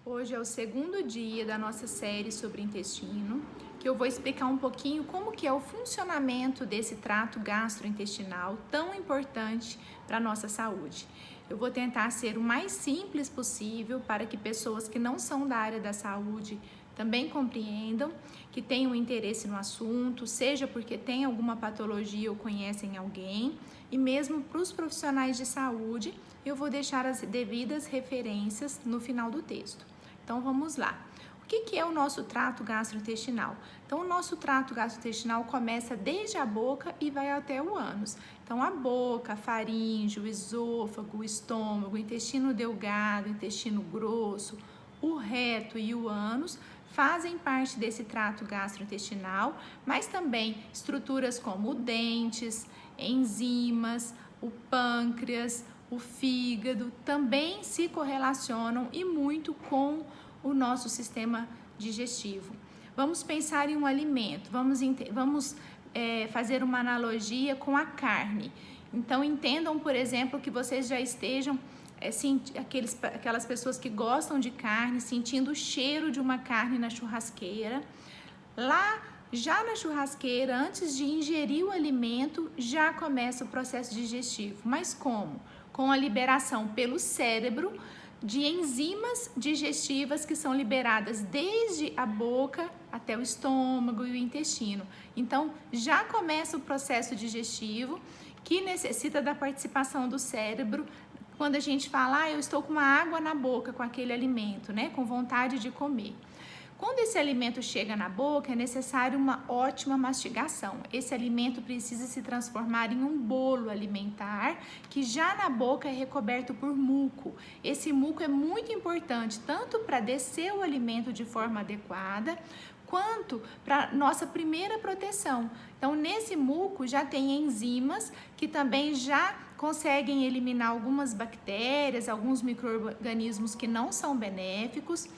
Hoje é o segundo dia da nossa série sobre intestino, que eu vou explicar um pouquinho como que é o funcionamento desse trato gastrointestinal tão importante para a nossa saúde. Eu vou tentar ser o mais simples possível para que pessoas que não são da área da saúde também compreendam, que tenham interesse no assunto, seja porque tem alguma patologia ou conhecem alguém, e mesmo para os profissionais de saúde, eu vou deixar as devidas referências no final do texto. Então vamos lá. O que é o nosso trato gastrointestinal? Então o nosso trato gastrointestinal começa desde a boca e vai até o ânus. Então a boca, a faringe, o esôfago, o estômago, o intestino delgado, o intestino grosso, o reto e o ânus fazem parte desse trato gastrointestinal, mas também estruturas como dentes, enzimas, o pâncreas, o fígado também se correlacionam e muito com o nosso sistema digestivo. Vamos pensar em um alimento, vamos fazer uma analogia com a carne. Então entendam, por exemplo, que vocês já estejam aquelas pessoas que gostam de carne, sentindo o cheiro de uma carne na churrasqueira. Lá, já na churrasqueira, antes de ingerir o alimento, já começa o processo digestivo. Mas como? Com a liberação pelo cérebro de enzimas digestivas que são liberadas desde a boca até o estômago e o intestino. Então, já começa o processo digestivo que necessita da participação do cérebro. Quando a gente fala, eu estou com uma água na boca com aquele alimento, né, com vontade de comer. Quando esse alimento chega na boca, é necessário uma ótima mastigação. Esse alimento precisa se transformar em um bolo alimentar que já na boca é recoberto por muco. Esse muco é muito importante tanto para descer o alimento de forma adequada, quanto para nossa primeira proteção. Então, nesse muco já tem enzimas que também já conseguem eliminar algumas bactérias, alguns micro-organismos que não são benéficos.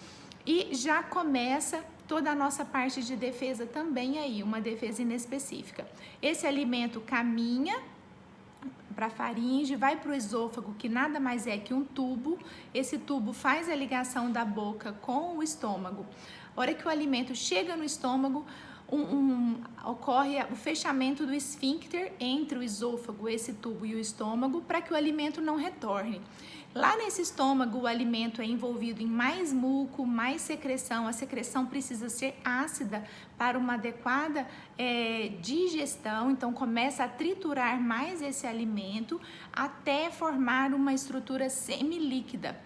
E já começa toda a nossa parte de defesa também aí, uma defesa inespecífica. Esse alimento caminha para a faringe, vai para o esôfago, que nada mais é que um tubo. Esse tubo faz a ligação da boca com o estômago. A hora que o alimento chega no estômago, ocorre o fechamento do esfíncter entre o esôfago, esse tubo e o estômago, para que o alimento não retorne. Lá nesse estômago, o alimento é envolvido em mais muco, mais secreção. A secreção precisa ser ácida para uma adequada digestão. Então, começa a triturar mais esse alimento até formar uma estrutura semilíquida.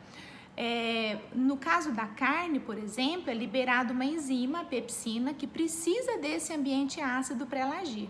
No caso da carne, por exemplo, é liberada uma enzima, a pepsina, que precisa desse ambiente ácido para ela agir.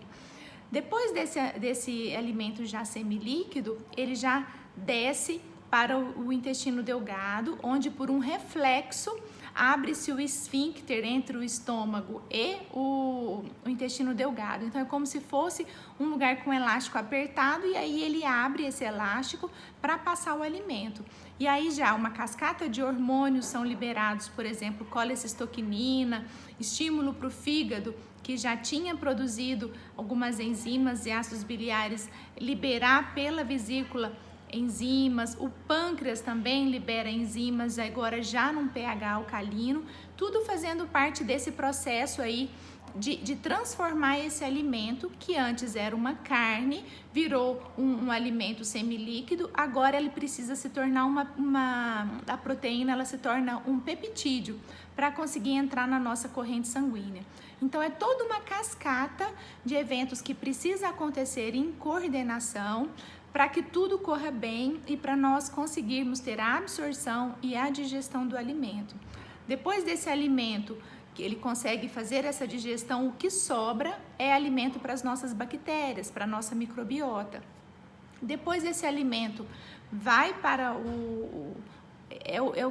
Depois desse alimento já semilíquido, ele já desce para o intestino delgado, onde por um reflexo abre-se o esfíncter entre o estômago e o intestino delgado. Então é como se fosse um lugar com elástico apertado e aí ele abre esse elástico para passar o alimento. E aí já uma cascata de hormônios são liberados, por exemplo, colecistoquinina, estímulo para o fígado, que já tinha produzido algumas enzimas e ácidos biliares, liberar pela vesícula enzimas, o pâncreas também libera enzimas, agora já num pH alcalino, tudo fazendo parte desse processo aí de transformar esse alimento, que antes era uma carne, virou um alimento semilíquido, agora ele precisa se tornar a proteína, ela se torna um peptídeo, para conseguir entrar na nossa corrente sanguínea. Então é toda uma cascata de eventos que precisa acontecer em coordenação, para que tudo corra bem e para nós conseguirmos ter a absorção e a digestão do alimento. Depois desse alimento, que ele consegue fazer essa digestão, o que sobra é alimento para as nossas bactérias, para a nossa microbiota. Depois desse alimento, vai para o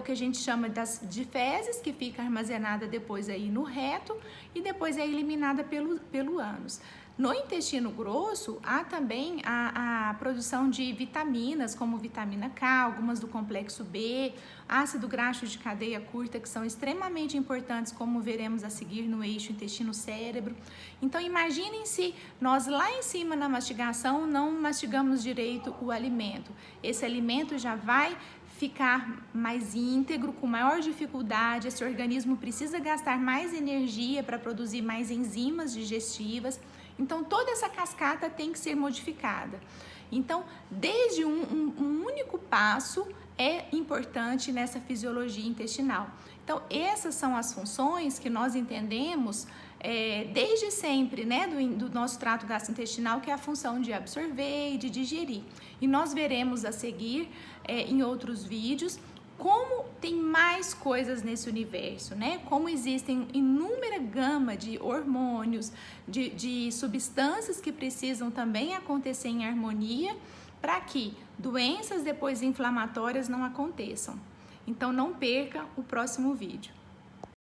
que a gente chama de fezes, que fica armazenada depois aí no reto e depois é eliminada pelo ânus. No intestino grosso, há também a produção de vitaminas, como vitamina K, algumas do complexo B, ácido graxo de cadeia curta, que são extremamente importantes, como veremos a seguir no eixo intestino-cérebro. Então, imaginem se nós lá em cima na mastigação não mastigamos direito o alimento. Esse alimento já vai ficar mais íntegro, com maior dificuldade, esse organismo precisa gastar mais energia para produzir mais enzimas digestivas. Então, toda essa cascata tem que ser modificada. Então, desde um único passo é importante nessa fisiologia intestinal. Então, essas são as funções que nós entendemos desde sempre, né, do nosso trato gastrointestinal, que é a função de absorver e de digerir. E nós veremos a seguir em outros vídeos como tem mais coisas nesse universo, né? Como existem inúmera gama de hormônios, de substâncias que precisam também acontecer em harmonia para que doenças depois inflamatórias não aconteçam. Então não perca o próximo vídeo.